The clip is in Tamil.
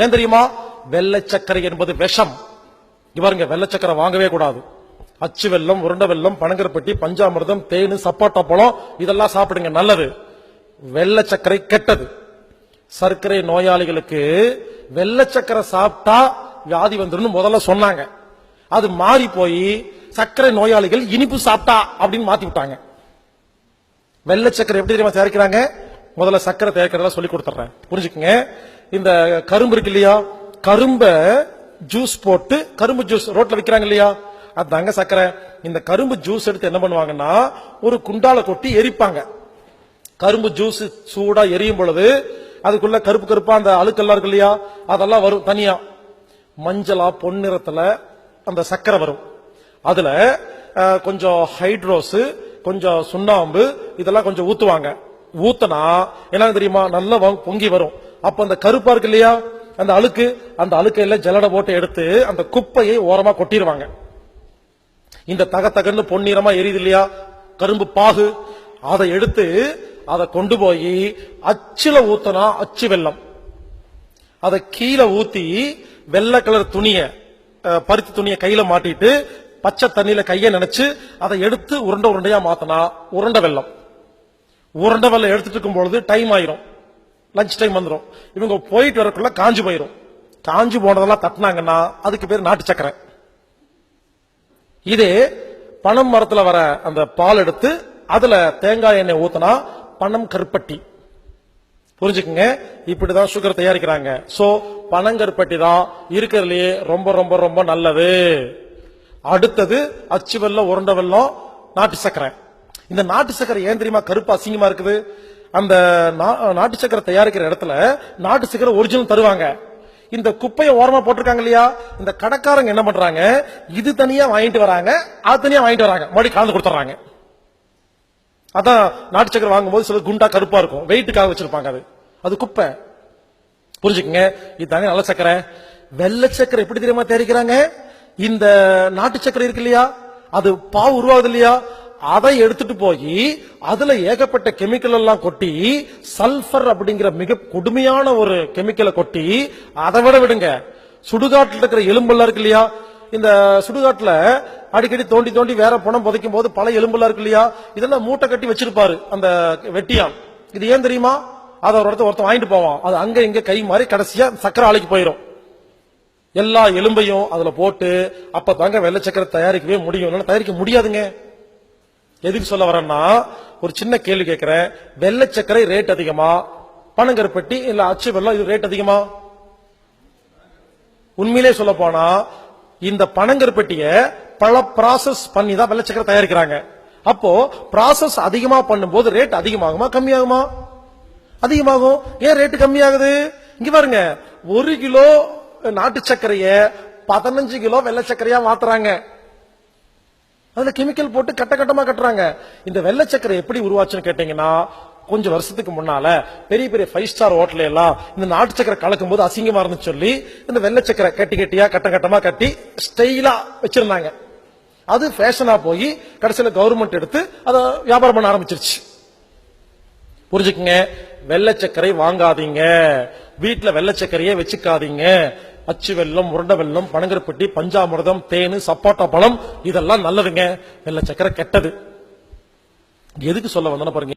ஏன் தெரியுமா? வெள்ளை சர்க்கரை என்பது விஷம். பாருங்க, வெள்ளை சர்க்கரை வாங்கவே கூடாது. அச்சு வெல்லம், உருண்டை வெல்லம், பனங்கருப்பட்டி, பஞ்சாமிர்தம், தேனு, சப்பாட்டா பழம் இதெல்லாம் சாப்பிடுங்க, நல்லது. வெள்ளை சர்க்கரை கெட்டது. சர்க்கரை நோயாளிகளுக்கு வெள்ளை சர்க்கரை சாப்பிட்டா வியாதி வந்துடும் முதல்ல சொன்னாங்க. அது மாறி போய் சர்க்கரை நோயாளிகள் இனிப்பு சாப்பிட்டா அப்படின்னு மாத்தி விட்டாங்க. வெள்ளை சர்க்கரை எப்படி தெரியுமா தயாரிக்கிறாங்க? முதல்ல சர்க்கரை தயாரிக்கிறதா சொல்லி கொடுத்துறேன், புரிஞ்சுக்குங்க. இந்த கரும்பு இருக்கு இல்லையா, கரும்ப ஜூஸ் போட்டு, கரும்பு ஜூஸ் ரோட்ல விற்கிறாங்க இல்லையா, அதுதாங்க சர்க்கரை. இந்த கரும்பு ஜூஸ் எடுத்து என்ன பண்ணுவாங்கன்னா ஒரு குண்டால கொட்டி எரிப்பாங்க. கரும்பு ஜூஸ் சூடா எரியும் பொழுது அதுக்குள்ள கருப்பு கருப்பா அந்த அழுக்கெல்லாம் இருக்கு இல்லையா, அதெல்லாம் வரும் தனியா. மஞ்சளா பொன்னிறத்துல அந்த சர்க்கரை வரும். அதுல கொஞ்சம் ஹைட்ரோஸ், கொஞ்சம் சுண்ணாம்பு இதெல்லாம் கொஞ்சம் ஊத்துவாங்க. ஊத்தனா என்ன தெரியுமா, நல்லா பொங்கி வரும். அப்ப அந்த கருப்பா இருக்கு இல்லையா, அந்த அழுக்கையில ஜலடை போட்டு எடுத்து அந்த குப்பையை ஓரமா கொட்டிடுவாங்க. இந்த தகன்னு பொன்னிறமா எரியுது இல்லையா கரும்பு பாகு, அதை எடுத்து அதை கொண்டு போய் அச்சுல ஊத்தனா அச்சு வெல்லம், அதை கீழே ஊத்தி வெள்ளை கலர் துணிய, பருத்தி துணிய கையில மாட்டிட்டு பச்சை தண்ணியில கைய நினைச்சு அதை எடுத்து உருண்டை உருண்டையா மாத்தனா உருண்டை வெல்லம். உருண்டை வெல்லம் எடுத்துட்டு இருக்கும் பொழுது டைம் ஆயிரும், லஞ்ச் டைம் வந்துடும். இவங்க போயிட்டு வரக்குள்ள காஞ்சு போயிரும். காஞ்சு போனதெல்லாம் தட்டினாங்கன்னா அதுக்கு பேர் நாட்டு சக்கரை. இதே பனம் மரத்துல வர அந்த பால் எடுத்து அதுல தேங்காய் எண்ணெய் ஊத்தினா பனம் கருப்பட்டி. புரிஞ்சுக்குங்க, இப்படிதான் சுகர் தயாரிக்கிறாங்க. சோ பனங்கருப்பட்டி தான் இருக்கிறதுலயே ரொம்ப ரொம்ப ரொம்ப நல்லது. அடுத்தது அச்சு வெல்லம், உருண்டை வெல்லம், நாட்டு சக்கரை. இந்த நாட்டு சக்கரை ஏன் தெரியுமா கருப்பு அசிங்கமா இருக்குது? அந்த நாட்டு சக்கரை தயாரிக்கிற இடத்துல நாட்டு சக்கரை ஒரிஜினல் தருவாங்க. இந்த குப்பையை ஓரமா போட்டிருக்காங்க இல்லையா, இந்த கடைக்காரங்க என்ன பண்றாங்க, இது தனியா வாங்கிட்டு வராங்க, அது தனியா வாங்கிட்டு வராங்க, மறுபடியும் கலந்து கொடுத்துறாங்க. அதான் நாட்டு சக்கரை வாங்கும்போது சில குண்டா கருப்பா இருக்கும், வெயிட்டுக்காக வச்சிருப்பாங்க, அது குப்பை. புரிஞ்சுக்குங்க, இதுதாங்க நல்ல சக்கரை. வெள்ளை சக்கரை எப்படி தெரியுமா தயாரிக்கிறாங்க? இந்த நாட்டு சக்கரை இருக்கு இல்லையா, அது பாவு உருவாகுது இல்லையா, அதை எடுத்துட்டு போய் அதுல ஏகப்பட்ட கெமிக்கல் எல்லாம் கொட்டி, சல்பர் அப்படிங்கிற மிக கொடுமையான ஒரு கெமிக்கலை கொட்டி, அதை விடுங்க, சுடுகாட்டில் இருக்கிற எலும்பெல்லாம் இருக்கு இல்லையா, இந்த சுடுகாட்டுல அடிக்கடி தோண்டி தோண்டி வேற பணம் புதைக்கும் போது பல எலும்பெல்லாம் இருக்கு இல்லையா, இதெல்லாம் மூட்டை கட்டி வச்சிருப்பாரு அந்த வெட்டியான். இது ஏன் தெரியுமா? அதை ஒரு இடத்த ஒருத்தன் வாங்கிட்டு போவான், அது அங்க இங்க கை மாறி கடைசியா சக்கரை ஆலைக்கு போயிடும். எல்லா எலும்பையும் அதுல போட்டு அப்ப தாங்க வெள்ளை சக்கரை தயாரிக்கவே முடியும், தயாரிக்க முடியாதுங்க. எதுக்கு சொல்ல வரேன்னா, ஒரு சின்ன கேள்வி கேட்கிறேன், வெள்ளை சக்கரை ரேட் அதிகமா, பனங்கருப்பட்டி இல்ல அச்சு வெல்லம் இது ரேட் அதிகமா? உண்மையிலே சொல்ல போனா இந்த பனங்கருப்பட்டிய பல ப்ராசஸ் பண்ணி தான் வெள்ளை சக்கரை தயாரிக்கிறாங்க. அப்போ ப்ராசஸ் அதிகமா பண்ணும்போது ரேட் அதிகமாகுமா கம்மியாகுமா? அதிகமாகும். ஏன் ரேட்டு கம்மியாகுது? இங்க பாருங்க, 1 கிலோ நாட்டு சர்க்கரைய 15 கிலோ வெள்ளை சர்க்கரையா மாத்துறாங்க. அதுல கெமிக்கல் போட்டு கட்ட கட்டமா கட்டுறாங்க. இந்த வெள்ளை சர்க்கரை எப்படி உருவாச்சுன்னு கேட்டீங்கன்னா, கொஞ்சம் வருஷத்துக்கு முன்னால பெரிய பெரிய 5 ஸ்டார் ஹோட்டல் எல்லாம் இந்த நாட்டு சக்கரை கலக்கும் போது அசிங்கமா இருந்து சொல்லி இந்த வெள்ளை சக்கரை கட்டி கட்டியா கட்ட கட்டமா கட்டி ஸ்டைலா வச்சிருந்தாங்க. அது ஃபேஷனா போய் கடைசியில கவர்மெண்ட் எடுத்து அதை வியாபாரம் பண்ண ஆரம்பிச்சிருச்சு. புரிஞ்சுக்குங்க, வெள்ளை சக்கரை வாங்காதீங்க, வீட்டுல வெள்ளை சக்கரையே வச்சுக்காதீங்க. அச்சு வெல்லம், உருண்டை வெல்லம், பனங்கருப்பட்டி, பஞ்சாமிர்தம், தேனு, சப்பாட்டா பழம் இதெல்லாம் நல்லதுங்க. வெள்ளை சக்கரை கெட்டது. எதுக்கு சொல்ல வந்தோன்னு பாருங்க.